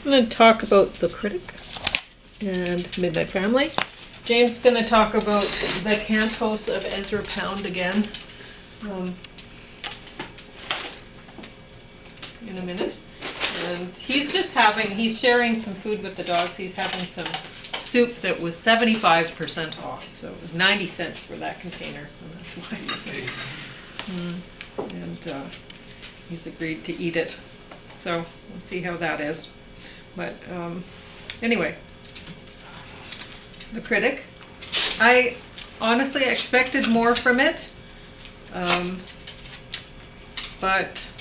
I'm going to talk about the Critic and Midnight Family. James is going to talk about the Cantos of Ezra Pound again in a minute. And he's sharing some food with the dogs. He's having some soup that was 75% off. So it was 90 cents for that container. So that's why. And he's agreed to eat it. So we'll see how that is. But anyway, the Critic. I honestly expected more from it, but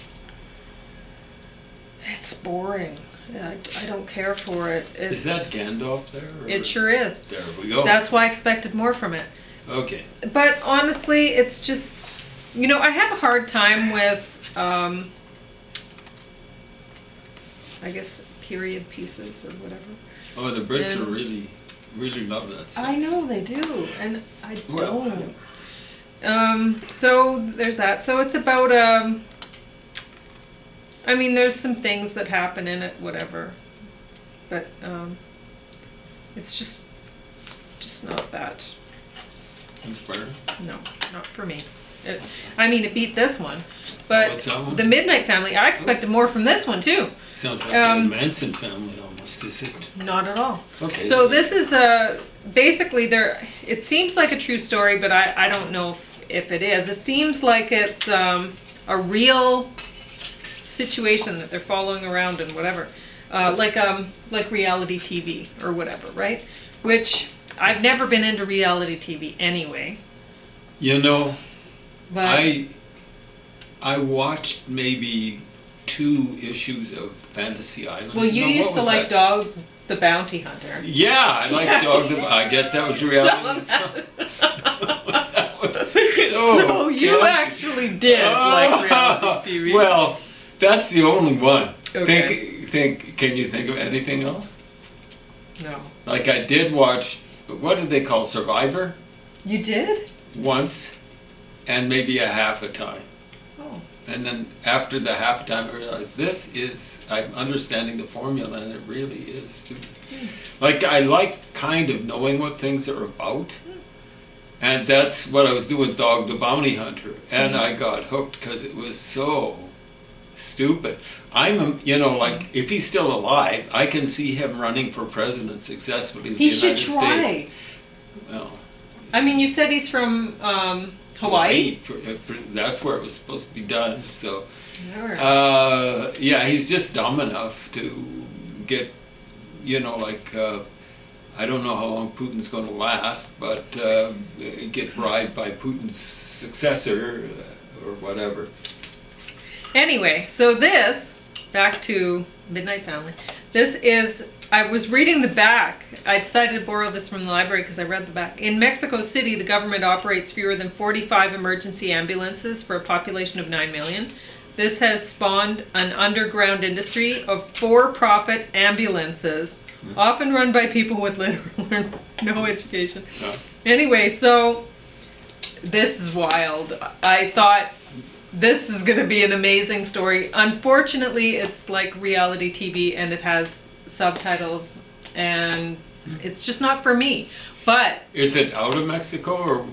it's boring. I don't care for it. Is that Gandalf there? Or? It sure is. There we go. That's why I expected more from it. Okay. But honestly, it's just, I have a hard time with, I guess, period pieces or whatever. Oh, the Brits are really love that stuff. I know they do, and I don't. So there's that. So it's about, there's some things that happen in it, whatever. But it's just not that. Inspiring? No, not for me. It beat this one. But what's that one? The Midnight Family, I expected more from this one too. Sounds like the Manson family almost, is it? Not at all. Okay. So this is basically it seems like a true story, but I don't know if it is. It seems like it's a real situation that they're following around and whatever. Like reality TV or whatever, right? Which I've never been into reality TV anyway. But I watched maybe 2 issues of Fantasy Island. Well, you used to like Dog the Bounty Hunter. Yeah, I like Dog the. I guess that was reality. That was so you actually did like reality TV. Well, that's the only one. Okay. Can you think of anything else? No. Like I did watch. What did they call Survivor? You did? Once, and maybe a half a time. Oh. And then after the half a time, I realized I'm understanding the formula, and it really is stupid. Like, I like kind of knowing what things are about, and that's what I was doing with Dog the Bounty Hunter, and I got hooked because it was so stupid. Like, if he's still alive, I can see him running for president successfully in the United States. He should try. Well, you said he's from Hawaii? That's where it was supposed to be done. So, Never. he's just dumb enough to get, I don't know how long Putin's going to last, but get bribed by Putin's successor or whatever. Anyway, so back to Midnight Family. I was reading the back. I decided to borrow this from the library because I read the back. In Mexico City, the government operates fewer than 45 emergency ambulances for a population of 9 million. This has spawned an underground industry of for-profit ambulances, often run by people with little or no education. Anyway, so this is wild. I thought this is going to be an amazing story. Unfortunately, it's like reality TV, and it has subtitles, and it's just not for me. But is it out of Mexico, or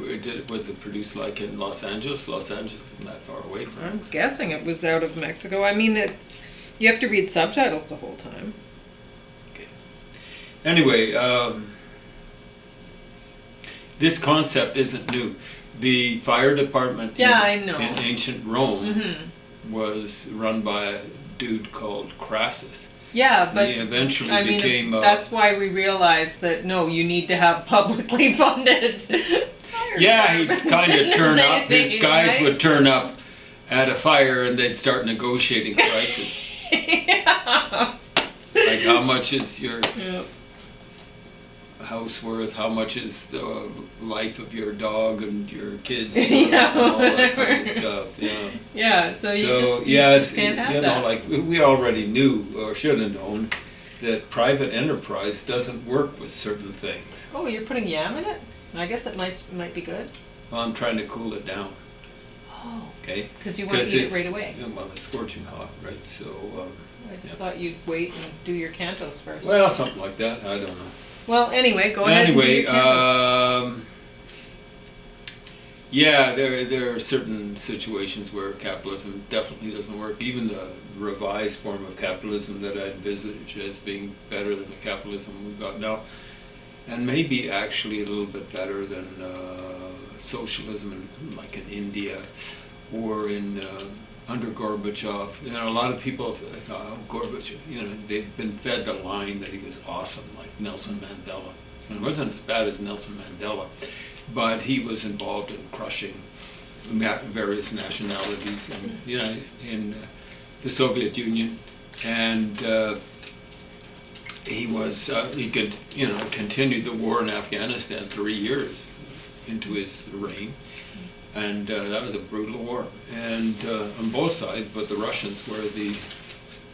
was it produced like in Los Angeles? Los Angeles isn't that far away from I'm Mexico. guessing it was out of Mexico. You have to read subtitles the whole time. Okay. Anyway, this concept isn't new. The fire department in ancient Rome was run by a dude called Crassus. Yeah, but he eventually became. That's why we realized that you need to have publicly funded. Yeah, he'd kind of turn up. His guys would turn up at a fire, and they'd start negotiating prices. Yeah. Like, how much is your house worth? How much is the life of your dog and your kids? And all that kind of stuff. Yeah. Yeah. So you just can't have that. Like we already knew, or should have known, that private enterprise doesn't work with certain things. Oh, you're putting yam in it? I guess it might be good. Well, I'm trying to cool it down. Oh. Okay. Because you want to eat it right away. Yeah, well, it's scorching hot, right? So. I just thought you'd wait and do your Cantos first. Well, something like that. I don't know. Well, anyway, go ahead and do your Cantos. Yeah, there are certain situations where capitalism definitely doesn't work. Even the revised form of capitalism that I envisage as being better than the capitalism we've got now, and maybe actually a little bit better than socialism like in India or in under Gorbachev. You know, a lot of people thought, oh, Gorbachev, you know, they've been fed the line that he was awesome, like Nelson Mandela. And it wasn't as bad as Nelson Mandela, but he was involved in crushing various nationalities in, you know, in the Soviet Union, and he could, you know, continue the war in Afghanistan 3 years into his reign, and that was a brutal war, and on both sides. But the Russians were the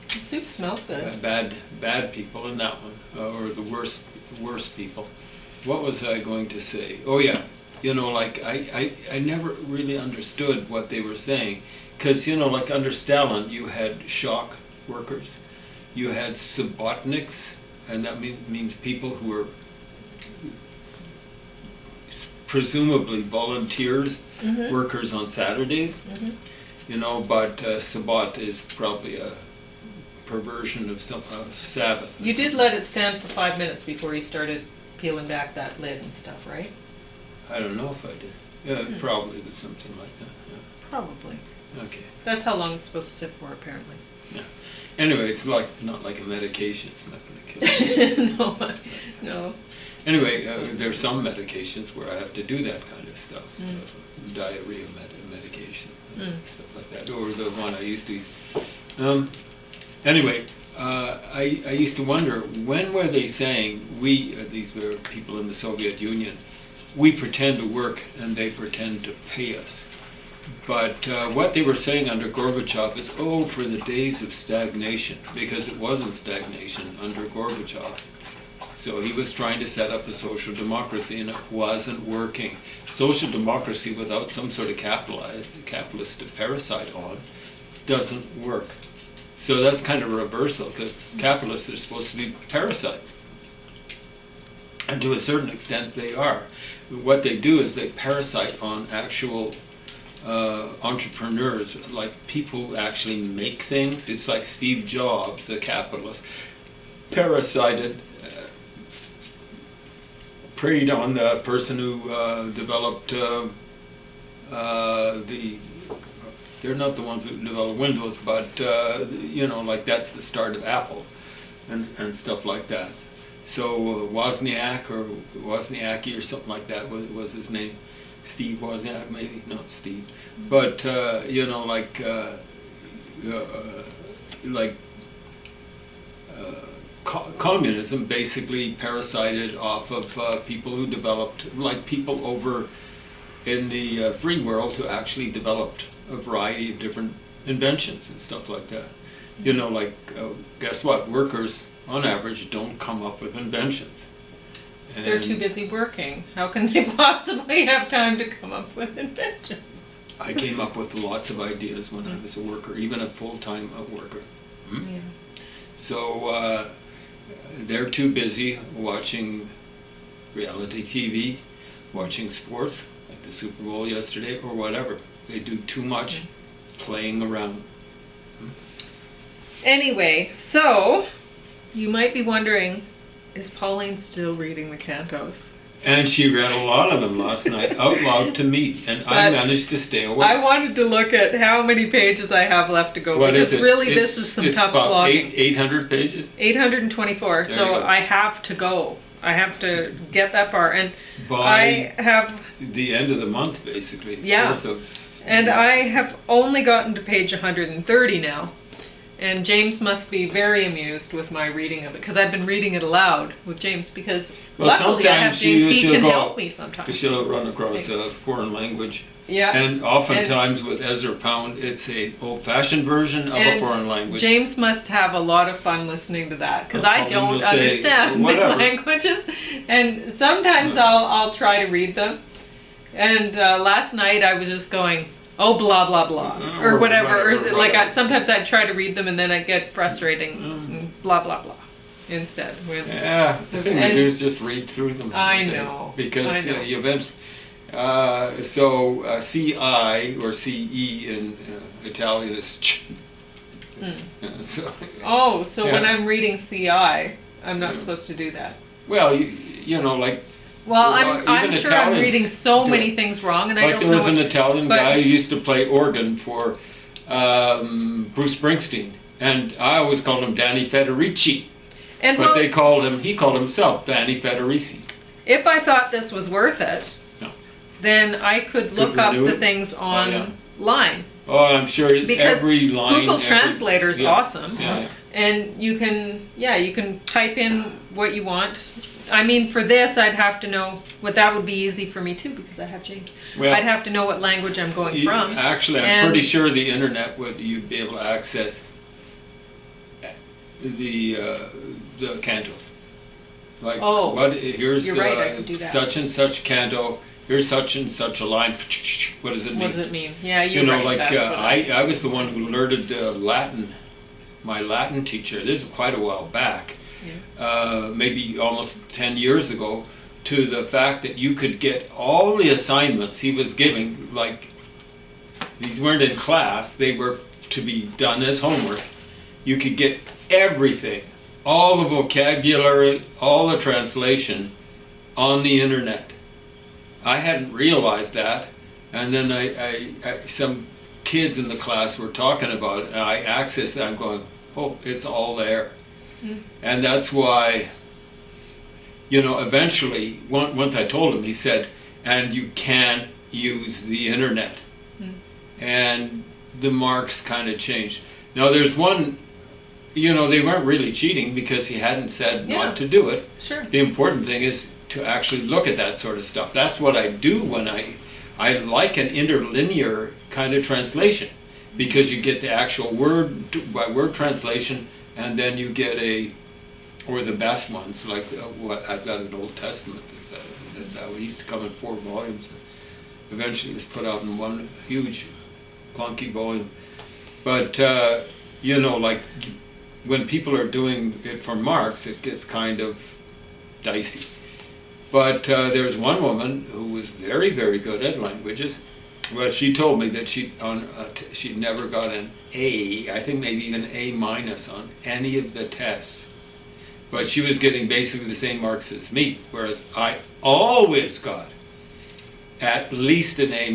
soup smells good. Bad people in that one, or the worst people. What was I going to say? Oh yeah, you know, like I never really understood what they were saying, because, you know, like under Stalin you had shock workers, you had subotniks, and that means people who were presumably volunteers, workers on Saturdays, you know, but Sabbat is probably a perversion of Sabbath. You did let it stand for 5 minutes before you started peeling back that lid and stuff, right? I don't know if I did. Yeah, probably, but something like that. Yeah. Probably. Okay. That's how long it's supposed to sit for, apparently. Yeah. Anyway, it's not like a medication. It's not going to kill you. No. Anyway, there's some medications where I have to do that kind of stuff. Diarrhea medication, stuff like that. Or the one I used to eat. Anyway, I used to wonder, when were they saying, these were people in the Soviet Union, we pretend to work and they pretend to pay us. But what they were saying under Gorbachev is, oh, for the days of stagnation, because it wasn't stagnation under Gorbachev. So he was trying to set up a social democracy, and it wasn't working. Social democracy without some sort of capitalist to parasite on doesn't work. So that's kind of a reversal, because capitalists are supposed to be parasites. And to a certain extent they are. What they do is they parasite on actual entrepreneurs, like people who actually make things. It's like Steve Jobs, the capitalist, parasited, preyed on the person who developed they're not the ones who developed Windows, but you know, like that's the start of Apple and stuff like that. So Wozniak or Wozniacki or something like that was his name. Steve Wozniak, maybe not Steve, but you know, like communism basically parasited off of people who developed, like people over in the free world who actually developed a variety of different inventions and stuff like that. You know, like guess what? Workers, on average, don't come up with inventions. And they're too busy working. How can they possibly have time to come up with inventions? I came up with lots of ideas when I was a worker, even a full-time worker. Yeah. So they're too busy watching reality TV, watching sports, like the Super Bowl yesterday, or whatever. They do too much playing around. Anyway, so you might be wondering, is Pauline still reading the Cantos? And she read a lot of them last night out loud to me, and I managed to stay awake. I wanted to look at how many pages I have left to go. What because is it? Really, this is some tough slogging. 800 pages? 824, so I have to go. I have to get that far. And I have... the end of the month, basically. Yeah. And I have only gotten to page 130 now. And James must be very amused with my reading of it, because I've been reading it aloud with James, because luckily I have James, he can help me sometimes. Because she'll run across a foreign language. Yeah. And oftentimes with Ezra Pound, it's an old-fashioned version of a foreign language. James must have a lot of fun listening to that, because I don't understand the languages. And sometimes I'll try to read them. And last night I was just going, oh, blah, blah, blah, or whatever. Or like, whatever. sometimes I'd try to read them and then I'd get frustrating, and blah, blah, blah, instead. Yeah, the thing to do is just read through them. I know. Because I know. you eventually... CI or CE in Italian is ch. So, So when I'm reading CI, I'm not supposed to do that. well, you know, like... Well, even I'm sure I'm Italians reading so do many it. things wrong, and I Like don't there know. was an Italian but- guy who used to play organ for Bruce Springsteen, and I always called him Danny Federici, And but well, he called himself Danny Federici. if I thought this was worth it, No. then I could look up renew the it? things online. Oh, I'm sure Because every line. Google Translator is awesome, Yeah. and you can type in what you want. I mean, for this, I'd have to know what that would be easy for me too, because I have James. Well, I'd have to know what language I'm going from. Actually, I'm And- pretty sure the internet you'd be able to access the cantos. Like, here's you're right, I could do that. such and such canto. Here's such and such a line. What does it mean? What does it mean? Yeah, you're You know, right. like That's what I was the one who alerted Latin, my Latin teacher. This is quite a while back, maybe almost 10 years ago, to the fact that you could get all the assignments he was giving. Like, these weren't in class; they were to be done as homework. You could get everything, all the vocabulary, all the translation, on the internet. I hadn't realized that, and then some kids in the class were talking about it, and I accessed it. I'm going, oh, it's all there. And that's why, you know, eventually, once I told him, he said, and you can't use the internet. And the marks kind of changed. Now there's one, you know, they weren't really cheating because he hadn't said not to do it. Sure. The important thing is to actually look at that sort of stuff. That's what I do when I like an interlinear kind of translation, because you get the actual word by word translation, and then you get or the best ones, like what I've got an Old Testament that used to come in 4 volumes. Eventually it was put out in one huge clunky volume. But you know, like when people are doing it for marks, it gets kind of dicey. But there's one woman who was very, very good at languages. Well, she told me that she'd never got an A, I think maybe even A- on any of the tests. But she was getting basically the same marks as me, whereas I always got at least an A-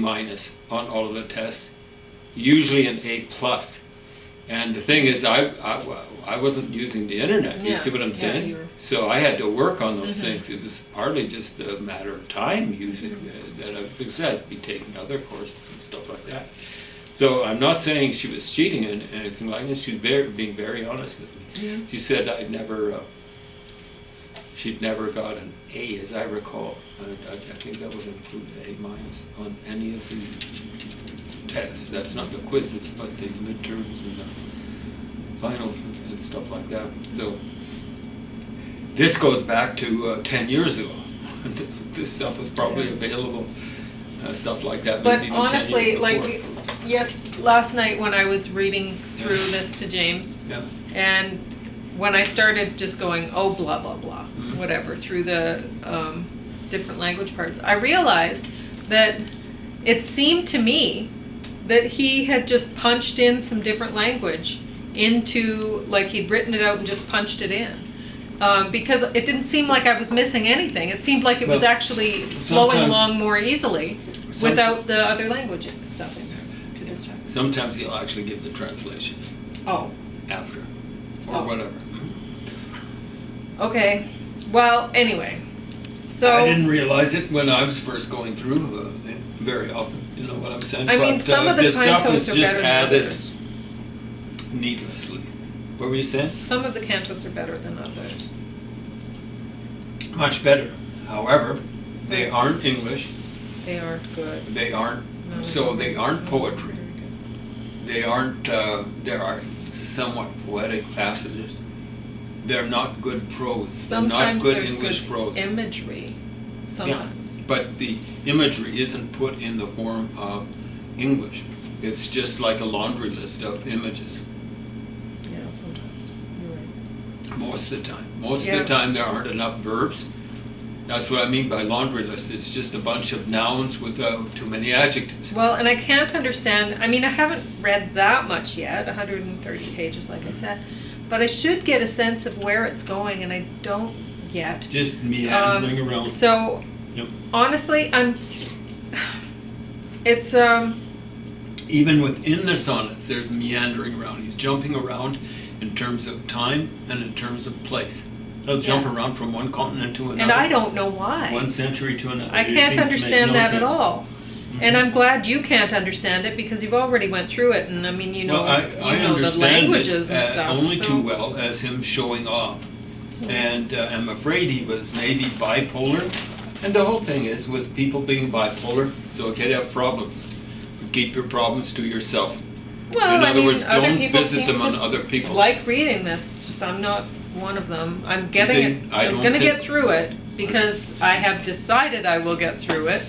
on all of the tests, usually an A+. And the thing is, I wasn't using the internet. You see what I'm saying? So I had to work on those things. It was partly just a matter of time using because I'd be taking other courses and stuff like that. So I'm not saying she was cheating and anything like that. She was being very honest with me. She said she'd never got an A, as I recall. I think that would include A- on any of the tests. That's not the quizzes, but the midterms and the finals and stuff like that. So this goes back to 10 years ago. This stuff was probably available, stuff like that. But maybe even 10 honestly, years like, before. last night when I was reading through this to James, and when I started just going, oh, blah, blah, blah, whatever, through the different language parts, I realized that it seemed to me that he had just punched in some different language into, like he'd written it out and just punched it in. Because it didn't seem like I was missing anything. It seemed like it was actually flowing along more easily without the other language stuff in there to distract. Sometimes he'll actually give the translation. Oh. After. Or whatever. Okay. Well, anyway. So I didn't realize it when I was first going through very often. You know what I'm saying? I mean, some of the this stuff cantos is are just better added than others. Needlessly. What were you saying? Some of the cantos are better than others. Much better. However, they aren't English. They aren't good. They aren't. So they aren't poetry. They aren't. There are somewhat poetic passages. They're not good prose. Sometimes they're not there's good English good prose. Imagery. Sometimes. Yeah, but the imagery isn't put in the form of English. It's just like a laundry list of images. Yeah, sometimes. You're right. Most of the time. Most Yeah. of the time there aren't enough verbs. That's what I mean by laundry list. It's just a bunch of nouns without too many adjectives. Well, and I can't understand, I mean, I haven't read that much yet, 130 pages, like I said, but I should get a sense of where it's going, and I don't yet. Just meandering around. So, Yep. honestly, it's, Even within the sonnets, there's meandering around. He's jumping around in terms of time and in terms of place. He'll jump around from one continent to another. and I don't know why. One century to another. I It can't seems to make understand no that at sense. all. And I'm glad you can't understand it because you've already went through it, and I mean, you know, Well, I you know the understand languages it and stuff. only so- too well as him showing off. And I'm afraid he was maybe bipolar. And the whole thing is with people being bipolar, it's okay to have problems. But keep your problems to yourself. Well, In I other mean, words, other don't people visit seem them to on other people. like reading this. It's just I'm not one of them. I'm getting They- it. I I'm don't going to think- get through it because I have decided I will get through it.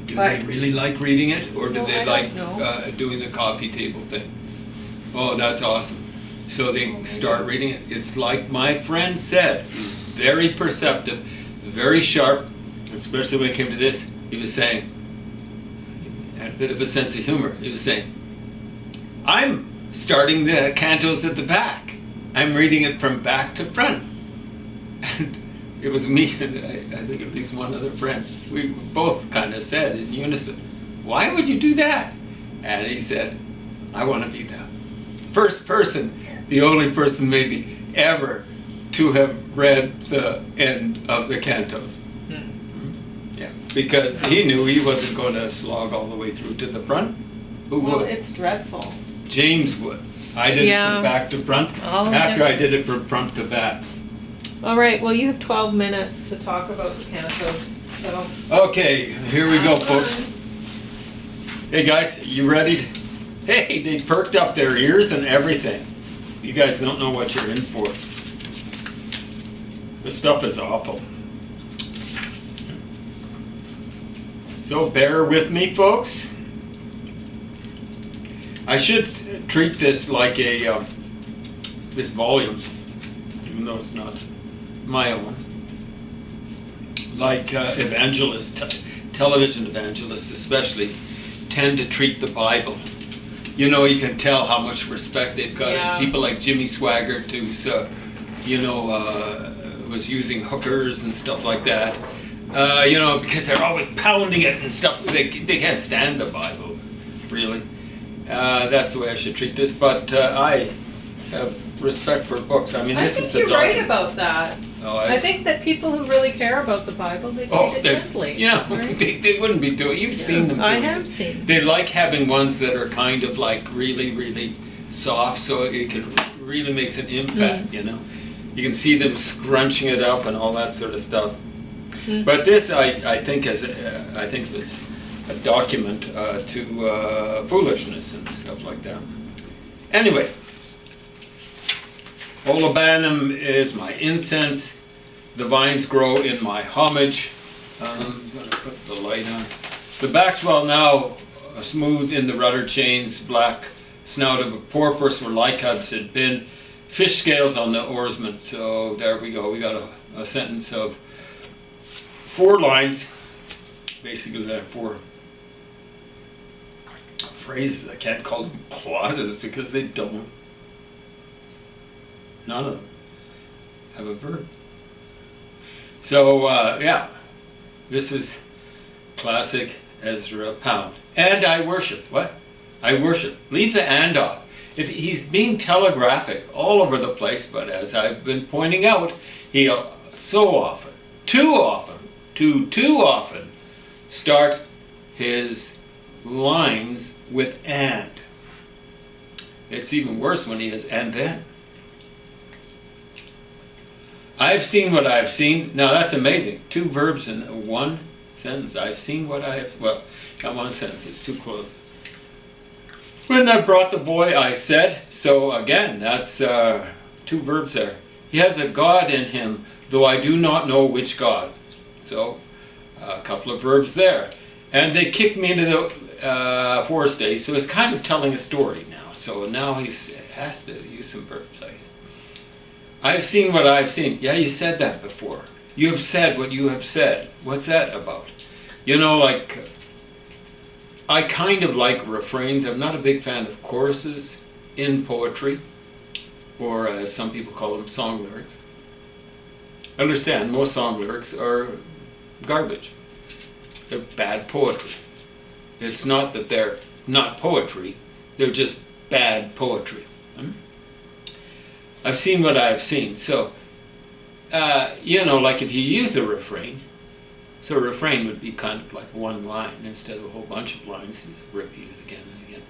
Do but- they really like reading it, or do Well, they I like don't know. doing the coffee table thing? Oh, that's awesome. So they start reading it. It's like my friend said, he's very perceptive, very sharp, especially when it came to this. He was saying, he had a bit of a sense of humor. He was saying, I'm starting the cantos at the back. I'm reading it from back to front. And it was me and I think at least one other friend. We both kind of said in unison, why would you do that? And he said, I want to be the first person, the only person maybe ever to have read the end of the cantos. Yeah, because he knew he wasn't going to slog all the way through to the front. Who Well, would? it's dreadful. James would. I did it Yeah. from back to front. I'll After get- I did it from front to back. All right. Well, you have 12 minutes to talk about the cantos. So. Okay, here we go, have folks. fun. Hey guys, you ready? Hey, they perked up their ears and everything. You guys don't know what you're in for. This stuff is awful. So bear with me, folks. I should treat this like a this volume, even though it's not my own. Like evangelists, television evangelists especially, tend to treat the Bible. You know, you can tell how much respect they've got. Yeah. People like Jimmy Swaggart, who's, was using hookers and stuff like that. You know, because they're always pounding it and stuff. They can't stand the Bible, really. That's the way I should treat this. But I have respect for books. I mean, I this think is a you're right document. about that. Oh, I think that people who really care about the Bible, they treat it gently. yeah, right? they wouldn't be doing. You've seen them. I doing have it. seen. They like having ones that are kind of like really, really soft, so it can really makes an impact. You know, you can see them scrunching it up and all that sort of stuff. But this, I think, was a document to foolishness and stuff like that. Anyway. Olabanum is my incense. The vines grow in my homage. I'm going to put the light on. The backswell now smooth in the rudder chains, black snout of a porpoise where lycabs had been, fish scales on the oarsman. So there we go. We got a sentence of 4 lines. Basically, there are 4 phrases. I can't call them clauses because they don't. None of them have a verb. So, yeah, this is classic Ezra Pound. And I worship. What? I worship. Leave the and off. If he's being telegraphic all over the place, but as I've been pointing out, he'll so often, too often, start his lines with and. It's even worse when he has and then. I've seen what I've seen. Now that's amazing. 2 verbs in 1 sentence. I've seen what I have. Well, got 1 sentence. It's 2 clauses. When I brought the boy, I said. So again, that's 2 verbs there. He has a God in him, though I do not know which God. So a couple of verbs there. And they kicked me into the. Forest Days, so he's kind of telling a story now. So now he has to use some verbs. I've seen what I've seen. Yeah, you said that before. You have said what you have said. What's that about? You know, like, I kind of like refrains. I'm not a big fan of choruses in poetry, or as some people call them, song lyrics. Understand, most song lyrics are garbage. They're bad poetry. It's not that they're not poetry, they're just bad poetry. I've seen what I've seen. So, you know, like if you use a refrain, so a refrain would be kind of like one line instead of a whole bunch of lines repeated again and again.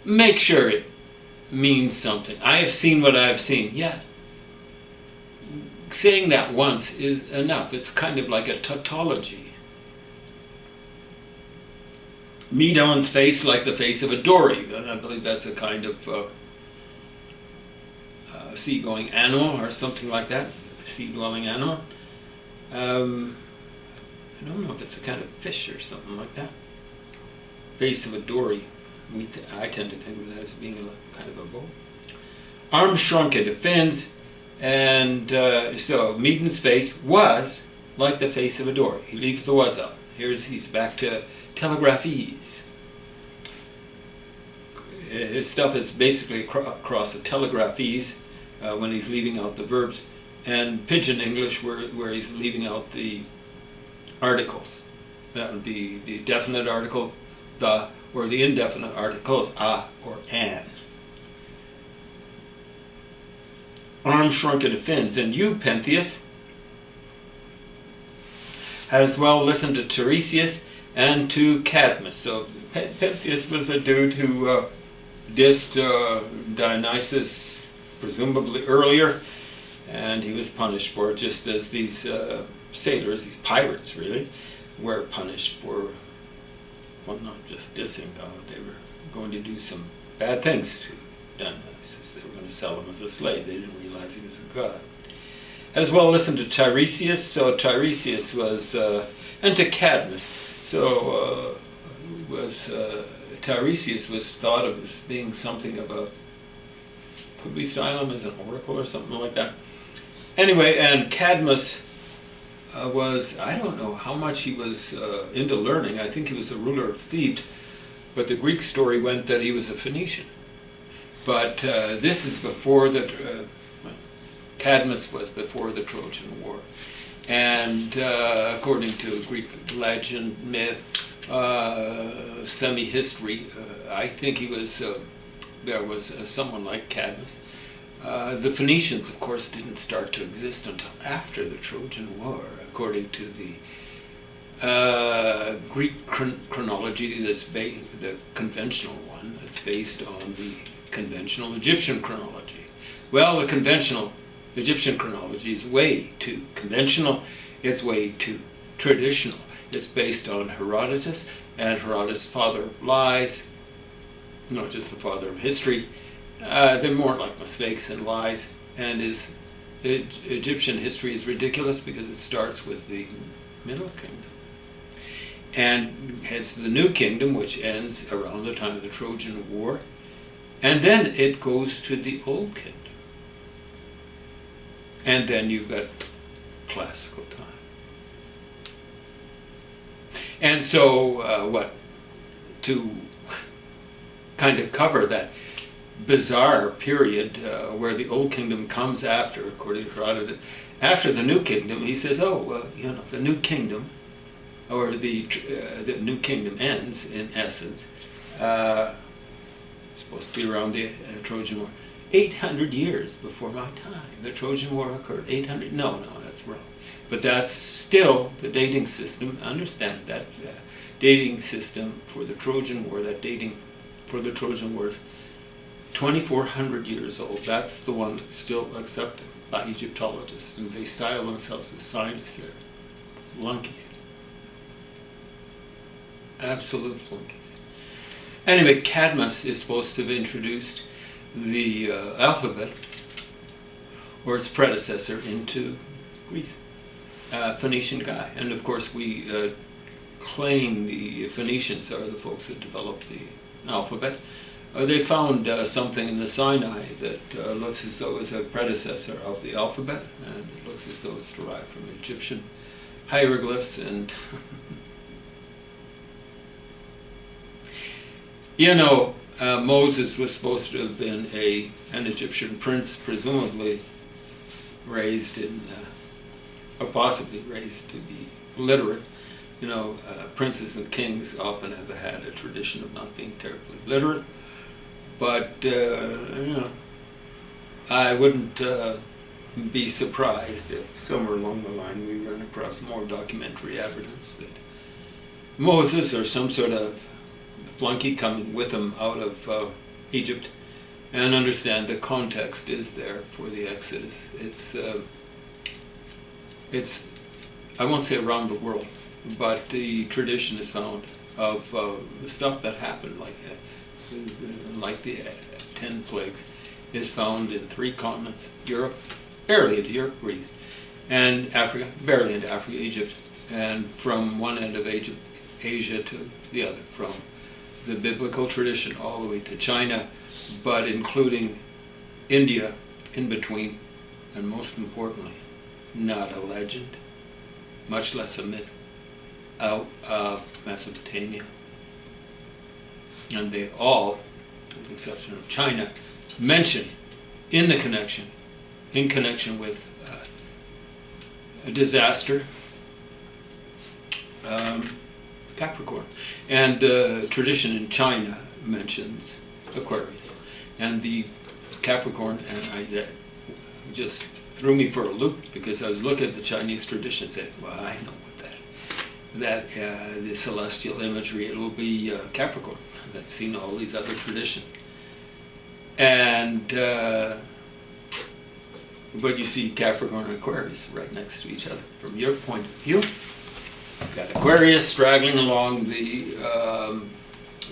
Make sure it means something. I have seen what I have seen. Yeah. Saying that once is enough. It's kind of like a tautology. Meet Owen's face like the face of a dory. I believe that's a kind of sea-going animal or something like that. Sea-dwelling animal. I don't know if it's a kind of fish or something like that. Face of a dory. I tend to think of that as being a kind of a boat. Arms shrunk into fins, and so Meaden's face was like the face of a dory. He leaves the was out. He's back to telegraphese. His stuff is basically across a telegraphese when he's leaving out the verbs, and pidgin English where he's leaving out the articles. That would be the definite article, the, or the indefinite articles, a or an. Arms shrunk into fins. And you, Pentheus, as well listened to Tiresias and to Cadmus. So Pentheus was a dude who dissed Dionysus presumably earlier, and he was punished for it, just as these sailors, these pirates really, were punished for, well, not just dissing, they were going to do some bad things to Dionysus. They were going to sell him as a slave. They didn't realize he was a god. As well listen to Tiresias. So Tiresias was, and to Cadmus. So Tiresias was thought of as being something of a, could we style him as an oracle or something like that? Anyway, and Cadmus was, I don't know how much he was into learning. I think he was the ruler of Thebes, but the Greek story went that he was a Phoenician. But this is before the, Cadmus was before the Trojan War. And according to Greek legend, myth, semi-history, I think he was, there was someone like Cadmus. The Phoenicians, of course, didn't start to exist until after the Trojan War, according to the Greek chronology, that's the conventional one, that's based on the conventional Egyptian chronology. Well, the conventional Egyptian chronology is way too conventional, it's way too traditional. It's based on Herodotus, and Herodotus, father of lies, not just the father of history. They're more like mistakes and lies, and Egyptian history is ridiculous because it starts with the Middle Kingdom and heads to the New Kingdom, which ends around the time of the Trojan War, and then it goes to the Old Kingdom. And then you've got classical time. And so, to kind of cover that bizarre period where the Old Kingdom comes after, according to Herodotus, after the New Kingdom, he says, the New Kingdom, or the New Kingdom ends, in essence, it's supposed to be around the Trojan War, 800 years before my time. The Trojan War occurred 800, no, that's wrong. But that's still the dating system. Understand that dating system for the Trojan War, that dating for the Trojan War is 2,400 years old. That's the one that's still accepted by Egyptologists, and they style themselves as scientists. They're flunkies. Absolute flunkies. Anyway, Cadmus is supposed to have introduced the alphabet, or its predecessor, into Greece. Phoenician guy. And of course we claim the Phoenicians are the folks that developed the alphabet. They found something in the Sinai that looks as though it's a predecessor of the alphabet, and it looks as though it's derived from Egyptian hieroglyphs. And you know, Moses was supposed to have been an Egyptian prince, presumably raised in, or possibly raised to be literate. You know, princes and kings often have had a tradition of not being terribly literate. But, you know, I wouldn't be surprised if somewhere along the line we run across more documentary evidence that Moses or some sort of flunky coming with him out of Egypt, and understand the context is there for the Exodus. It's I won't say around the world, but the tradition is found of the stuff that happened, like the 10 plagues, is found in 3 continents: Europe, barely into Europe, Greece, and Africa, barely into Africa, Egypt, and from one end of Asia to the other, from the biblical tradition all the way to China, but including India in between, and most importantly, not a legend, much less a myth, out of Mesopotamia. And they all, with the exception of China, mention in connection with a disaster, Capricorn. And tradition in China mentions Aquarius. And the Capricorn, and that just threw me for a loop, because I was looking at the Chinese tradition and saying, well, I know what the celestial imagery, it will be Capricorn. That's seen all these other traditions. And but you see Capricorn and Aquarius right next to each other. From your point of view, you've got Aquarius straggling along the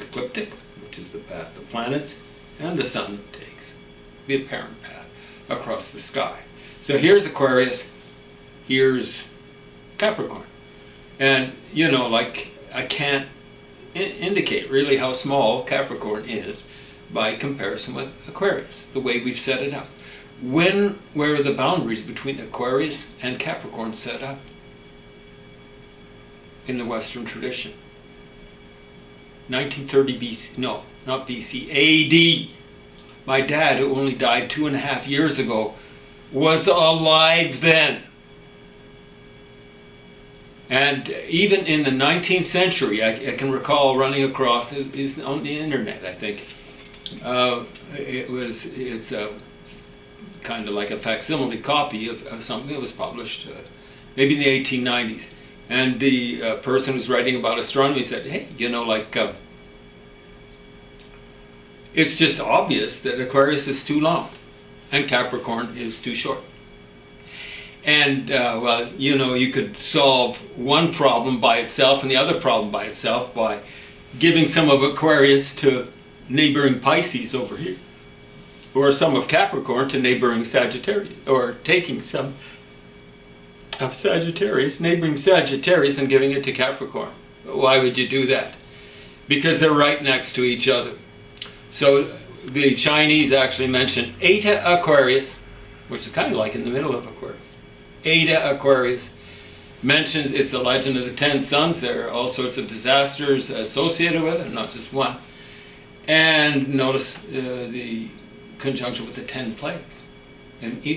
ecliptic, which is the path of planets, and the sun takes the apparent path across the sky. So here's Aquarius, here's Capricorn. And, you know, like, I can't indicate really how small Capricorn is by comparison with Aquarius, the way we've set it up. When were the boundaries between Aquarius and Capricorn set up in the Western tradition? 1930 BC, no, not BC, AD. My dad, who only died 2.5 years ago, was alive then. And even in the 19th century, I can recall running across, it's on the internet, I think. It's a kind of like a facsimile copy of something that was published maybe in the 1890s. And the person who's writing about astronomy said, hey, you know, like, it's just obvious that Aquarius is too long and Capricorn is too short. And, well, you know, you could solve one problem by itself and the other problem by itself by giving some of Aquarius to neighboring Pisces over here, or some of Capricorn to neighboring Sagittarius, or taking some of Sagittarius, neighboring Sagittarius, and giving it to Capricorn. Why would you do that? Because they're right next to each other. So the Chinese actually mention Eta Aquarius, which is kind of like in the middle of Aquarius. Eta Aquarius mentions it's the legend of the 10 sons. There are all sorts of disasters associated with it, not just one. And notice the conjunction with the 10 plagues. And